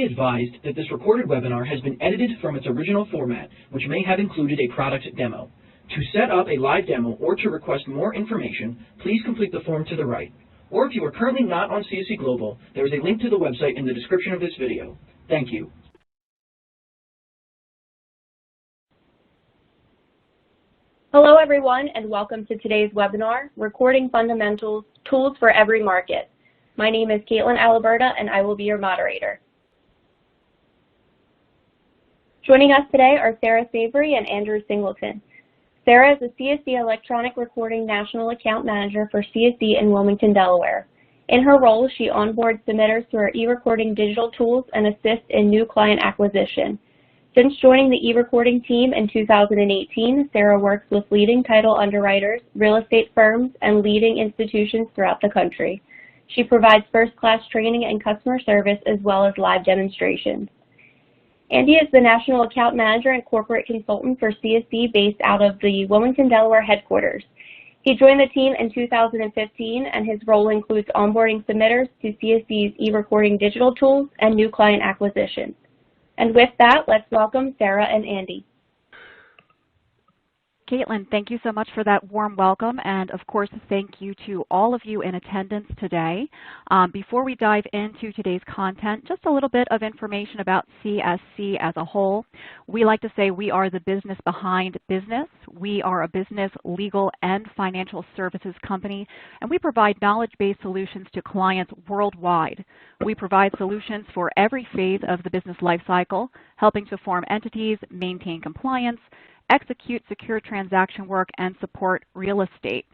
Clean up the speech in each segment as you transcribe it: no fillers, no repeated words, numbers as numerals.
be advised that this recorded webinar has been edited from its original format, which may have included a product demo. To set up a live demo or to request more information, please complete the form to the right. Or if you are currently not on CSC Global, there is a link to the website in the description of this video. Thank you. Hello everyone, and welcome to today's webinar, Recording Fundamentals, Tools for Every Market. My name is Caitlin Aliberta, and I will be your moderator. Joining us today are Sarah Savory and Andrew Singleton. Sarah is a CSC Electronic Recording National Account Manager for CSC in Wilmington, Delaware. In her role, she onboards submitters to her e-recording digital tools and assists in new client acquisition. Since joining the e-recording team in 2018, Sarah works with leading title underwriters, real estate firms, and leading institutions throughout the country. She provides first-class training and customer service as well as live demonstrations. Andy is the National Account Manager and Corporate Consultant for CSC based out of the Wilmington, Delaware headquarters. He joined the team in 2015, and his role includes onboarding submitters to CSC's e-recording digital tools and new client acquisition. And with that, let's welcome Sarah and Andy. Caitlin, thank you so much for that warm welcome, and of course, thank you to all of you in attendance today. Before we dive into today's content, just a little bit of information about CSC as a whole. We like to say we are the business behind business. We are a business, legal, and financial services company, and we provide knowledge-based solutions to clients worldwide. We provide solutions for every phase of the business lifecycle, helping to form entities, maintain compliance, execute secure transaction work, and support real estate.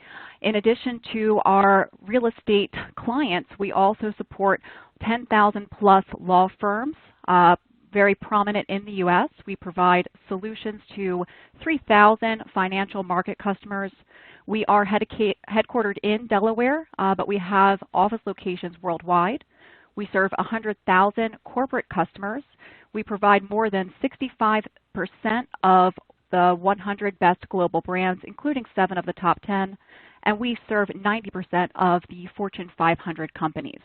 In addition to our real estate clients, we also support 10,000 plus law firms, very prominent in the U.S. We provide solutions to 3,000 financial market customers. We are headquartered in Delaware, but we have office locations worldwide. We serve 100,000 corporate customers. We provide more than 65% of the 100 best global brands, including 7 of the top 10, and we serve 90% of the Fortune 500 companies.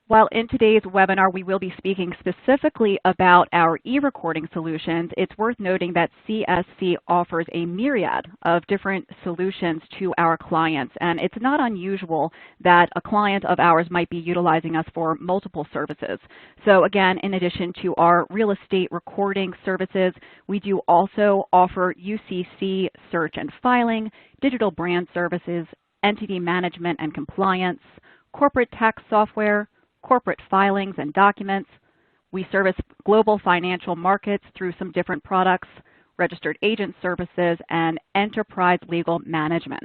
While in today's webinar we will be speaking specifically about our e-recording solutions, it's worth noting that CSC offers a myriad of different solutions to our clients, and it's not unusual that a client of ours might be utilizing us for multiple services. So again, in addition to our real estate recording services, we do also offer UCC search and filing, digital brand services, entity management and compliance, corporate tax software, corporate filings and documents. We service global financial markets through some different products, registered agent services, and enterprise legal management.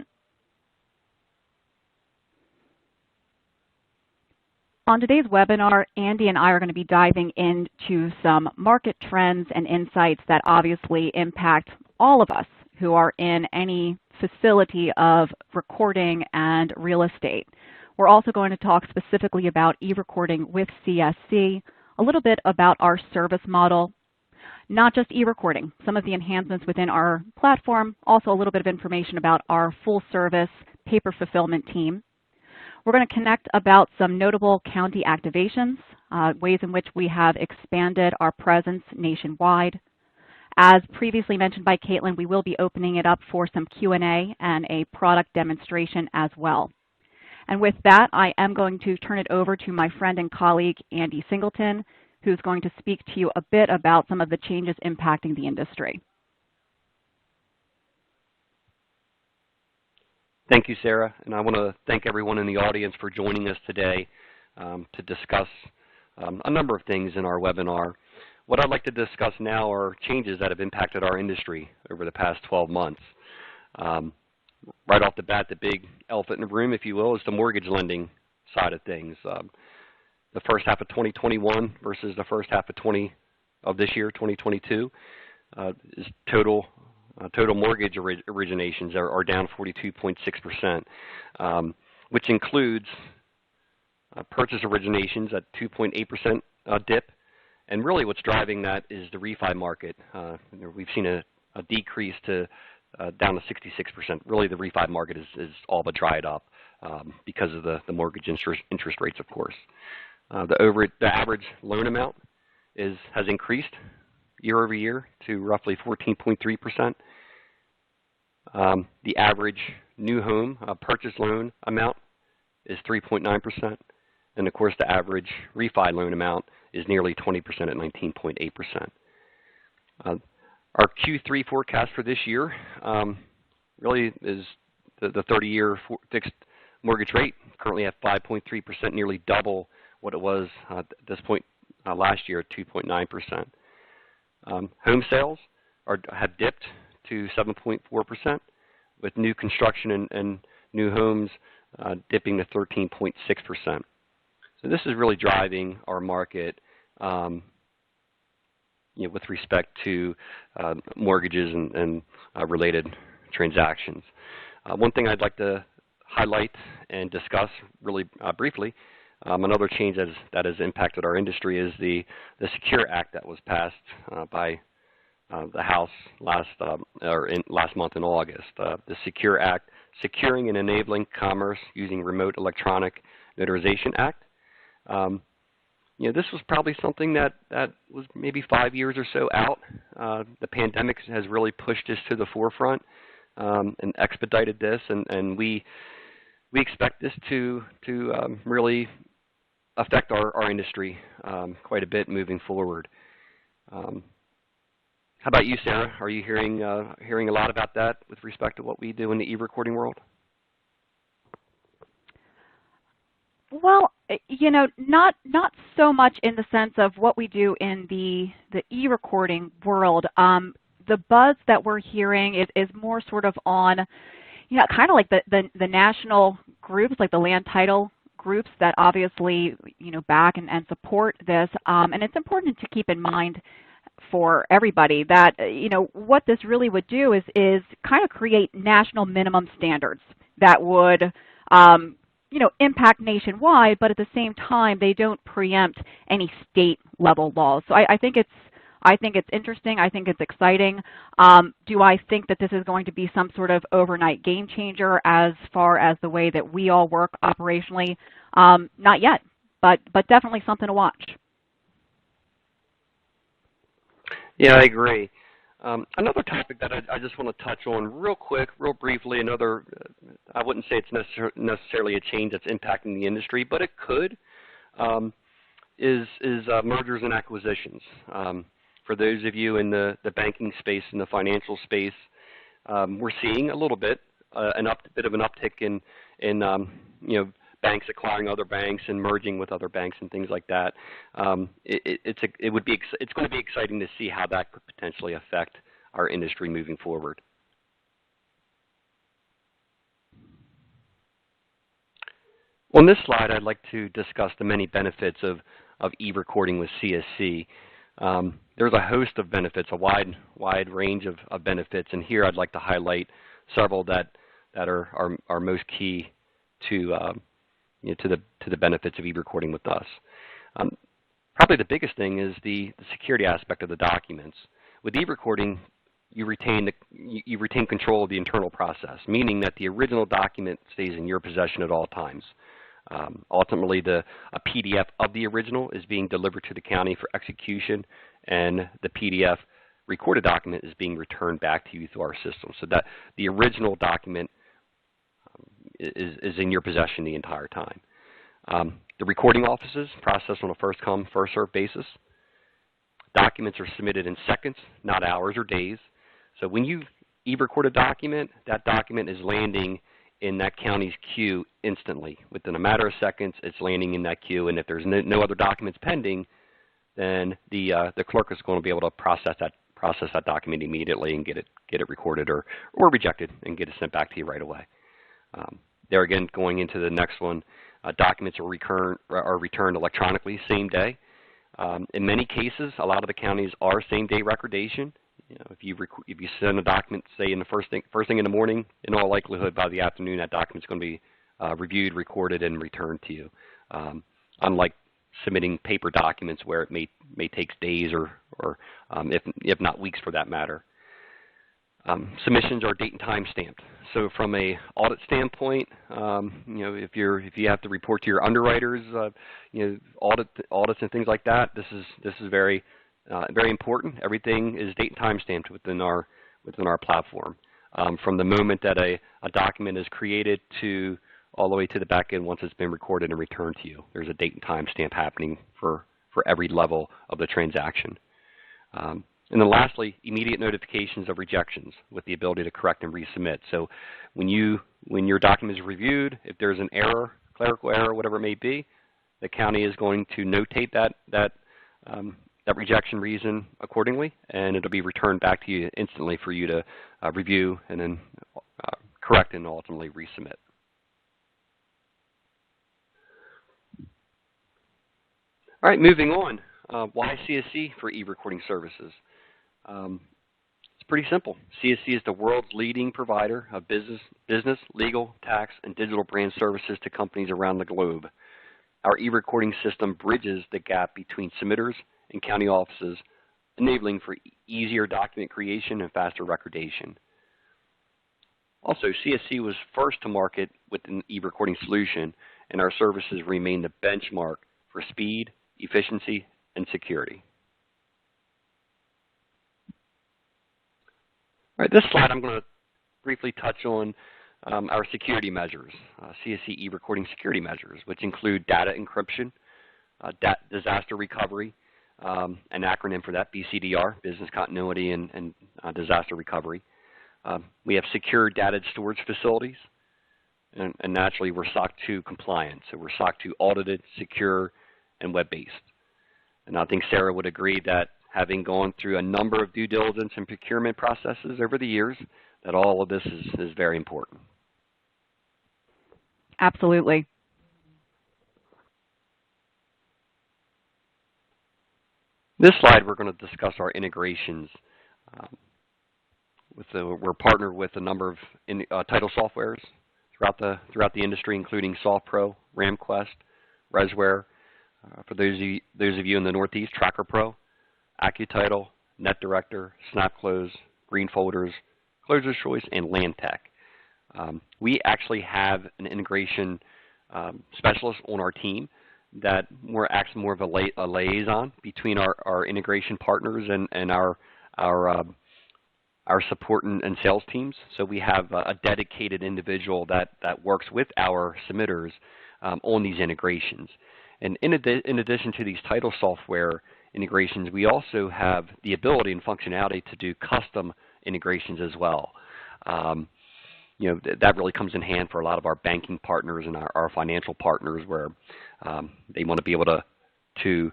On today's webinar, Andy and I are going to be diving into some market trends and insights that obviously impact all of us who are in any facility of recording and real estate. We're also going to talk specifically about e-recording with CSC, a little bit about our service model, not just e-recording, some of the enhancements within our platform, also a little bit of information about our full service paper fulfillment team. We're going to connect about some notable county activations, ways in which we have expanded our presence nationwide. As previously mentioned by Caitlin, we will be opening it up for some Q&A and a product demonstration as well. And with that, I am going to turn it over to my friend and colleague, Andy Singleton, who's going to speak to you a bit about some of the changes impacting the industry. Thank you, Sarah, and I want to thank everyone in the audience for joining us today to discuss a number of things in our webinar. What I'd like to discuss now are changes that have impacted our industry over the past 12 months. Right off the bat, the big elephant in the room, if you will, is the mortgage lending side of things. The first half of 2021 versus the first half of this year, 2022, is total mortgage originations are down 42.6%, which includes purchase originations at 2.8% dip. And really what's driving that is the refi market. We've seen a decrease to down to 66%. Really the refi market is all but dried up. because of the mortgage interest rates, of course. The average loan amount has increased year over year to roughly 14.3%. The average new home purchase loan amount is 3.9%. And of course, the average refi loan amount is nearly 20% at 19.8%. Our Q3 forecast for this year really is the 30-year fixed mortgage rate, currently at 5.3%, nearly double what it was at this point last year at 2.9%. Home sales have dipped to 7.4%, with new construction and new homes dipping to 13.6%. So this is really driving our market with respect to mortgages and related transactions. One thing I'd like to highlight and discuss really briefly, another change that has impacted our industry is the Secure Act that was passed by the House last month in August. The Secure Act, Securing and Enabling Commerce Using Remote Electronic Notarization Act. This was probably something that was maybe 5 years or so out. The pandemic has really pushed this to the forefront and expedited this, and we expect this to really affect our industry quite a bit moving forward. How about you, Sarah? Are you hearing a lot about that with respect to what we do in the e-recording world? Well, not so much in the sense of what we do in the e-recording world. The buzz that we're hearing is more sort of on, kind of like the national groups, like the land title groups that obviously, back and support this. And it's important to keep in mind for everybody that, what this really would do is kind of create national minimum standards that would, impact nationwide, but at the same time, they don't preempt any state level laws. So I think it's interesting. I think it's exciting. Do I think that this is going to be some sort of overnight game changer as far as the way that we all work operationally? Not yet, but definitely something to watch. Yeah, I agree. Another topic that I just want to touch on real quick, real briefly, I wouldn't say it's necessarily a change that's impacting the industry, but it could, is mergers and acquisitions. For those of you in the banking space and the financial space, we're seeing a little bit, bit of an uptick in banks acquiring other banks and merging with other banks and things like that. It's going to be exciting to see how that could potentially affect our industry moving forward. On this slide, I'd like to discuss the many benefits of e-recording with CSC. There's a host of benefits, a wide range of benefits, and here I'd like to highlight several that are most key to the benefits of e-recording with us. Probably the biggest thing is the security aspect of the documents. With e-recording, you retain control of the internal process, meaning that the original document stays in your possession at all times. Ultimately, a PDF of the original is being delivered to the county for execution, and the PDF recorded document is being returned back to you through our system, so that the original document is in your possession the entire time. The recording offices process on a first-come, first-served basis. Documents are submitted in seconds, not hours or days. So when you e-record a document, that document is landing in that county's queue instantly. Within a matter of seconds, it's landing in that queue, and if there's no other documents pending, then the clerk is going to be able to process that document immediately and get it recorded or rejected and get it sent back to you right away. There again, going into the next one, documents are returned electronically same day. In many cases, a lot of the counties are same-day recordation. If you send a document, say in the first thing in the morning, in all likelihood by the afternoon, that document's going to be reviewed, recorded, and returned to you. Unlike submitting paper documents where it may take days or if not weeks for that matter. Submissions are date and time stamped. So from a audit standpoint, if you have to report to your underwriters, audits and things like that, this is very important. Everything is date and time stamped within our platform. From the moment that a document is created to all the way to the back end once it's been recorded and returned to you, there's a date and time stamp happening for every level of the transaction. And then lastly, immediate notifications of rejections with the ability to correct and resubmit. So when your document is reviewed, if there's an error, clerical error, whatever it may be, the county is going to notate that rejection reason accordingly, and it'll be returned back to you instantly for you to review and then correct and ultimately resubmit. All right, moving on. Why CSC for e-recording services? It's pretty simple. CSC is the world's leading provider of business, legal, tax, and digital brand services to companies around the globe. Our e-recording system bridges the gap between submitters and county offices, enabling for easier document creation and faster recordation. Also, CSC was first to market with an e-recording solution, and our services remain the benchmark for speed, efficiency, and security. All right, this slide I'm going to briefly touch on our security measures, CSC e-recording security measures, which include data encryption, disaster recovery, an acronym for that, BCDR, business continuity and disaster recovery. We have secure data storage facilities, and naturally we're SOC 2 compliant, so we're SOC 2 audited, secure, and web-based. And I think Sarah would agree that having gone through a number of due diligence and procurement processes over the years, that all of this is very important. Absolutely. This slide, we're going to discuss our integrations. We're partnered with a number of title softwares throughout the industry, including SoftPro, RamQuest, Resware. For those of you in the Northeast, Tracker Pro, AccuTitle, NetDirector, SnapClose, Green Folders, Closer's Choice, and LandTech. We actually have an integration specialist on our team that acts more of a liaison between our integration partners and our support and sales teams. So we have a dedicated individual that works with our submitters on these integrations. And in addition to these title software integrations, we also have the ability and functionality to do custom integrations as well. That really comes in hand for a lot of our banking partners and our financial partners, where they want to be able to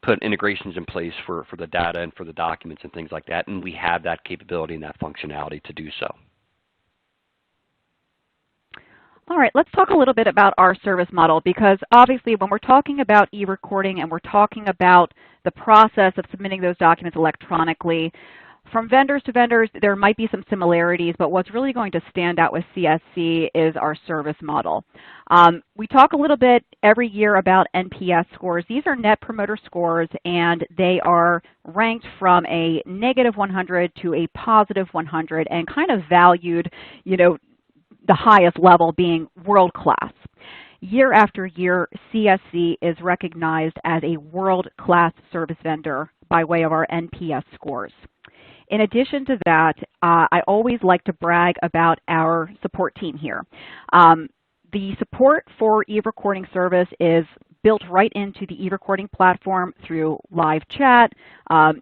put integrations in place for the data and for the documents and things like that, and we have that capability and that functionality to do so. All right, let's talk a little bit about our service model, because obviously when we're talking about e-recording and we're talking about the process of submitting those documents electronically, from vendors to vendors, there might be some similarities, but what's really going to stand out with CSC is our service model. We talk a little bit every year about NPS scores. These are Net Promoter Scores, and they are ranked from a -100 to a +100 and kind of valued, the highest level being world-class. Year after year, CSC is recognized as a world-class service vendor by way of our NPS scores. In addition to that, I always like to brag about our support team here. The support for e-recording service is built right into the e-recording platform through live chat,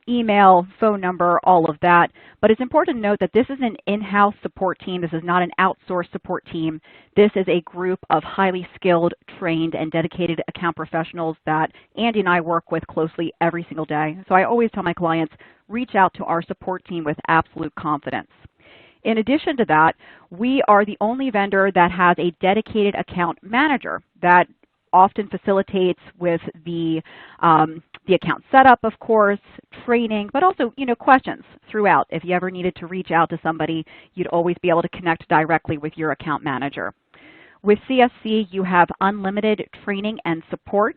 email, phone number, all of that. But it's important to note that this is an in-house support team. This is not an outsourced support team. This is a group of highly skilled, trained, and dedicated account professionals that Andy and I work with closely every single day. So I always tell my clients, reach out to our support team with absolute confidence. In addition to that, we are the only vendor that has a dedicated account manager that often facilitates with the account setup, of course, training, but also, questions throughout. If you ever needed to reach out to somebody, you'd always be able to connect directly with your account manager. With CSC, you have unlimited training and support,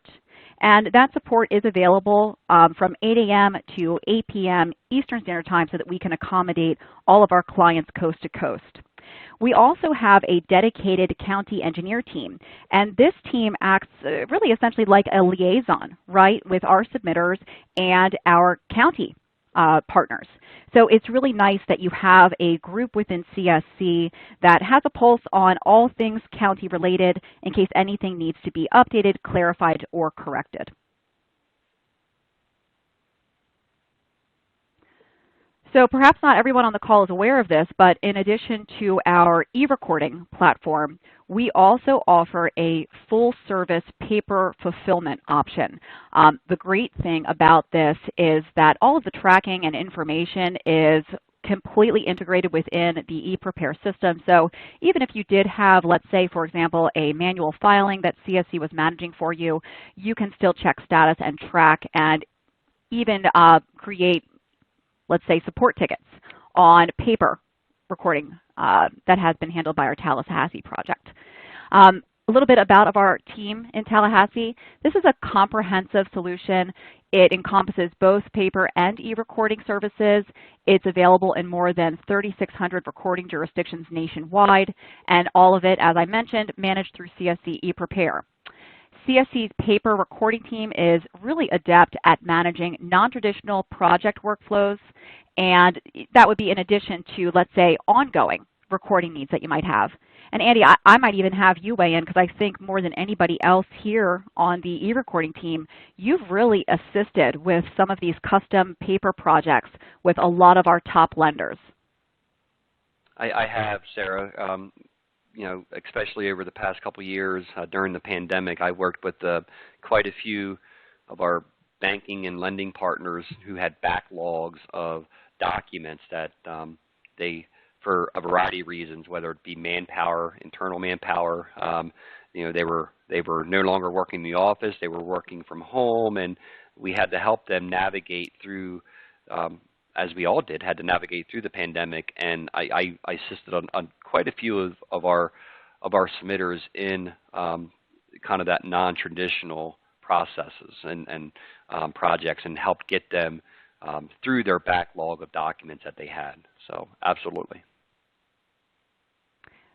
And that support is available from 8 a.m. to 8 p.m. Eastern Standard Time so that we can accommodate all of our clients coast to coast. We also have a dedicated county engineer team, and this team acts really essentially like a liaison, right, with our submitters and our county partners. So it's really nice that you have a group within CSC that has a pulse on all things county related in case anything needs to be updated, clarified, or corrected. So perhaps not everyone on the call is aware of this, but in addition to our e-recording platform, we also offer a full-service paper fulfillment option. The great thing about this is that all of the tracking and information is completely integrated within the ePrepare system. So even if you did have, let's say, for example, a manual filing that CSC was managing for you, you can still check status and track and even create, let's say, support tickets on paper recording that has been handled by our Tallahassee project. A little bit about our team in Tallahassee. This is a comprehensive solution. It encompasses both paper and e-recording services. It's available in more than 3,600 recording jurisdictions nationwide, and all of it, as I mentioned, managed through CSC ePrepare. CSC's paper recording team is really adept at managing non-traditional project workflows, and that would be in addition to, let's say, ongoing recording needs that you might have. And Andy, I might even have you weigh in because I think more than anybody else here on the e-recording team, you've really assisted with some of these custom paper projects with a lot of our top lenders. I have, Sarah. You know, especially over the past couple of years during the pandemic, I worked with quite a few of our banking and lending partners who had backlogs of documents that they, for a variety of reasons, whether it be manpower, internal manpower, you know, they were no longer working in the office, they were working from home, and we had to help them navigate through, as we all did, had to navigate through the pandemic, and I assisted on quite a few of our submitters in kind of that non-traditional processes and projects, and helped get them through their backlog of documents that they had. So absolutely.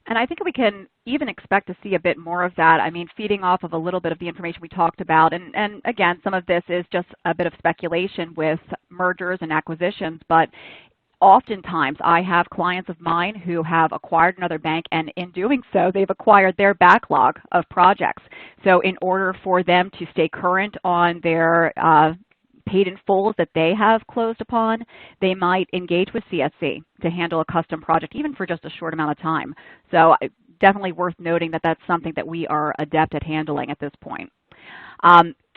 And I think we can even expect to see a bit more of that. I mean, feeding off of a little bit of the information we talked about. And again, some of this is just a bit of speculation with mergers and acquisitions, but oftentimes I have clients of mine who have acquired another bank, and in doing so, they've acquired their backlog of projects. So in order for them to stay current on their paid in fulls that they have closed upon, they might engage with CSC to handle a custom project, even for just a short amount of time. So definitely worth noting that that's something that we are adept at handling at this point.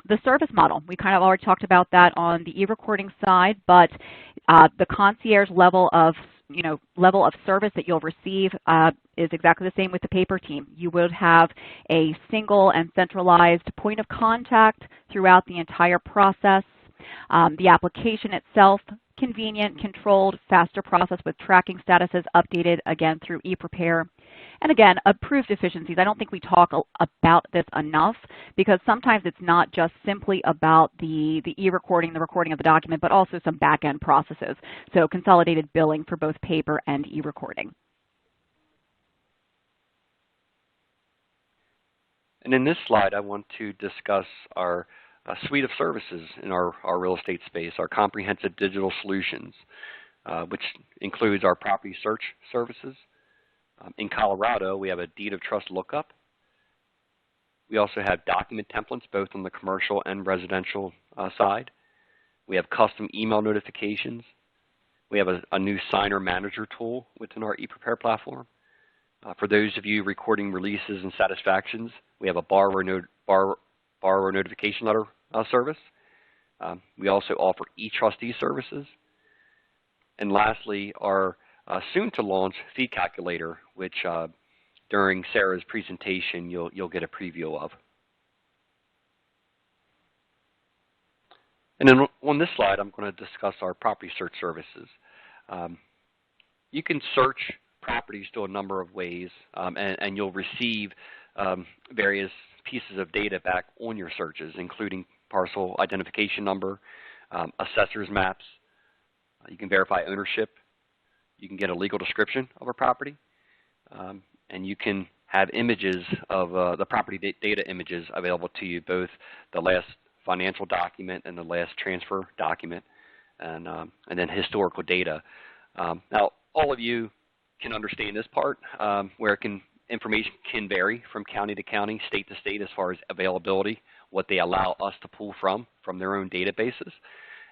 The service model, we kind of already talked about that on the e-recording side, but the concierge level of service that you'll receive is exactly the same with the paper team. You would have a single and centralized point of contact throughout the entire process. The application itself, convenient, controlled, faster process with tracking statuses updated, again, through ePrepare. And again, approved efficiencies. I don't think we talk about this enough because sometimes it's not just simply about the e-recording, the recording of the document, but also some back-end processes. So consolidated billing for both paper and e-recording. And in this slide, I want to discuss our suite of services in our real estate space, our comprehensive digital solutions, which includes our property search services. In Colorado, we have a deed of trust lookup. We also have document templates both on the commercial and residential side. We have custom email notifications. We have a new signer manager tool within our ePrepare platform. For those of you recording releases and satisfactions, we have a borrower notification letter service. We also offer e-trustee services. And lastly, our soon-to-launch fee calculator, which during Sarah's presentation you'll get a preview of. And then on this slide, I'm going to discuss our property search services. You can search properties through a number of ways, and you'll receive various pieces of data back on your searches, including parcel identification number, assessor's maps. You can verify ownership. You can get a legal description of a property, and you can have images of the property data images available to you, both the last financial document and the last transfer document, and then historical data. Now, all of you can understand this part, where information can vary from county to county, state to state, as far as availability, what they allow us to pull from their own databases.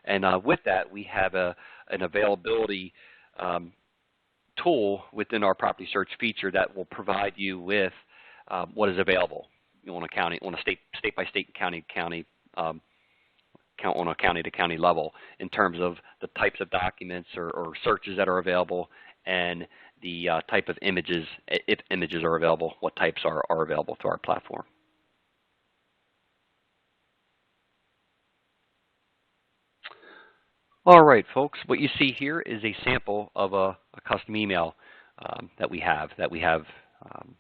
And with that, we have an availability tool within our property search feature that will provide you with what is available on a state by state, county on a county to county level, in terms of the types of documents or searches that are available, and the type of images, if images are available, what types are available through our platform. All right, folks, what you see here is a sample of a custom email that we have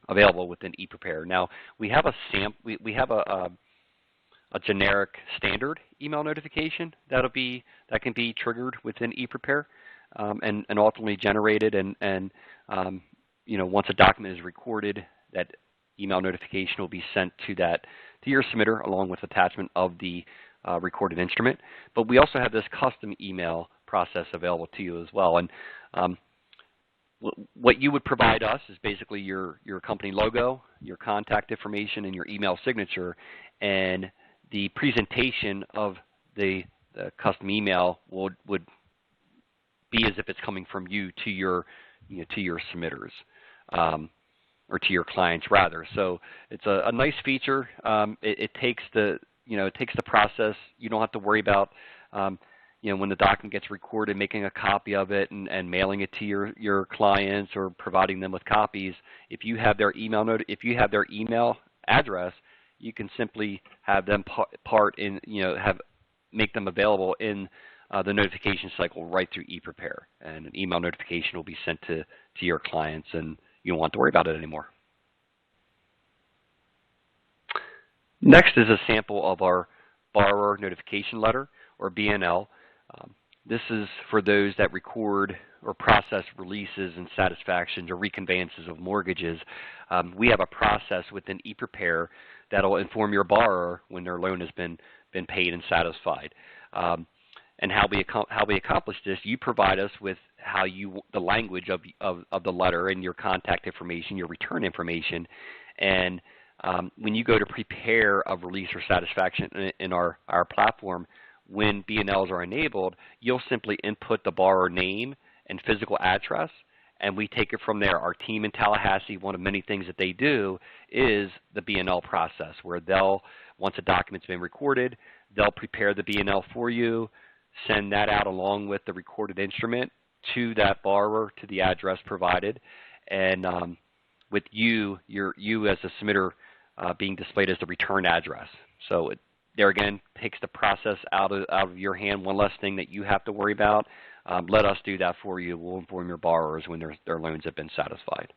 available within ePrepare. Now, we have a generic standard email notification that can be triggered within ePrepare and ultimately generated, and once a document is recorded, that email notification will be sent to your submitter along with attachment of the recorded instrument. But we also have this custom email process available to you as well. And what you would provide us is basically your company logo, your contact information, and your email signature, and the presentation of the custom email would be as if it's coming from you to your submitters, or to your clients rather. So it's a nice feature. It takes the process. You don't have to worry about when the document gets recorded, making a copy of it and mailing it to your clients or providing them with copies. If you have their email address, you can simply have them make them available in the notification cycle right through ePrepare, and an email notification will be sent to your clients, and you don't want to worry about it anymore. Next is a sample of our borrower notification letter, or BNL. This is for those that record or process releases and satisfactions or reconveyances of mortgages. We have a process within ePrepare that will inform your borrower when their loan has been paid and satisfied. And how we accomplish this, you provide us with the language of the letter and your contact information, your return information, and when you go to prepare a release or satisfaction in our platform, when BNLs are enabled, you'll simply input the borrower name and physical address, and we take it from there. Our team in Tallahassee, one of many things that they do is the BNL process, where once a document's been recorded, they'll prepare the BNL for you, send that out along with the recorded instrument to that borrower, to the address provided, and with you as a submitter being displayed as the return address. So there again, takes the process out of your hand, one less thing that you have to worry about. Let us do that for you. We'll inform your borrowers when their loans have been satisfied.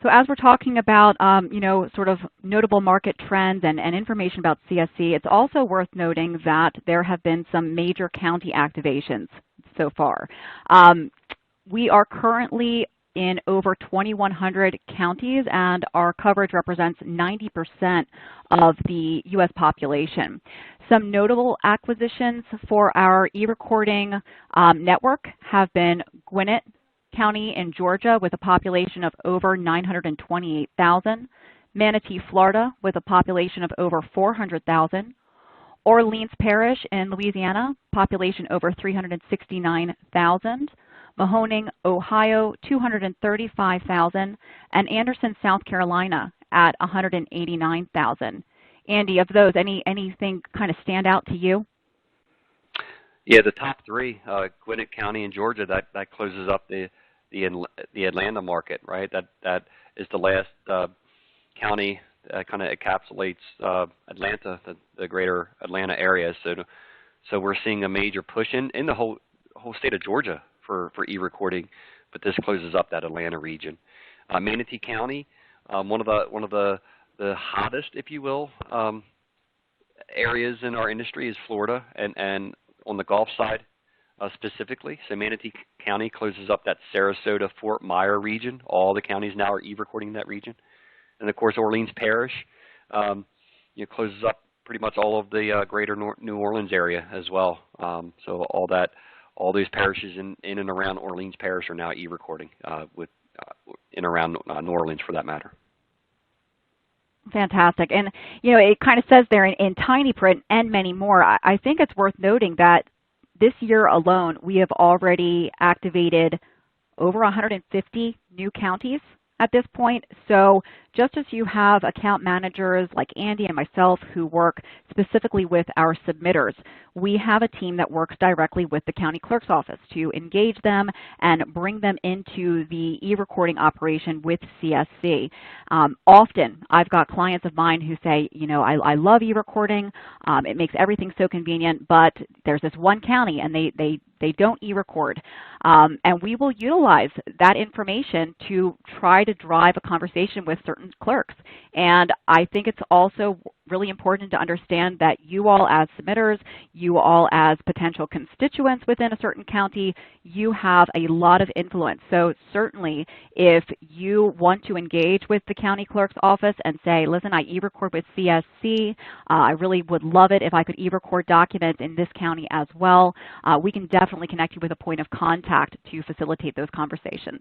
So as we're talking about, sort of notable market trends and information about CSC, it's also worth noting that there have been some major county activations so far. We are currently in over 2,100 counties, and our coverage represents 90% of the U.S. population. Some notable acquisitions for our e-recording network have been Gwinnett County in Georgia with a population of over 928,000, Manatee, Florida with a population of over 400,000, Orleans Parish in Louisiana, population over 369,000, Mahoning, Ohio, 235,000, and Anderson, South Carolina at 189,000. Andy, of those, anything kind of stand out to you? Yeah, the top three, Gwinnett County in Georgia, that closes up the Atlanta market, right? That is the last county that kind of encapsulates Atlanta, the greater Atlanta area. So we're seeing a major push in the whole state of Georgia for e-recording, but this closes up that Atlanta region. Manatee County, one of the hottest, if you will, areas in our industry is Florida and on the Gulf side specifically. So Manatee County closes up that Sarasota, Fort Myer region. All the counties now are e-recording that region. And of course, Orleans Parish closes up pretty much all of the greater New Orleans area as well. So all these parishes in and around Orleans Parish are now e-recording in around New Orleans for that matter. Fantastic. And, it kind of says there in tiny print and many more. I think it's worth noting that this year alone, we have already activated over 150 new counties at this point. So just as you have account managers like Andy and myself who work specifically with our submitters, we have a team that works directly with the county clerk's office to engage them and bring them into the e-recording operation with CSC. Often, I've got clients of mine who say, I love e-recording. It makes everything so convenient, but there's this one county and they don't e-record. And we will utilize that information to try to drive a conversation with certain clerks. And I think it's also really important to understand that you all as submitters, you all as potential constituents within a certain county, you have a lot of influence. So certainly if you want to engage with the county clerk's office and say, listen, I e-record with CSC, I really would love it if I could e-record documents in this county as well, we can definitely connect you with a point of contact to facilitate those conversations.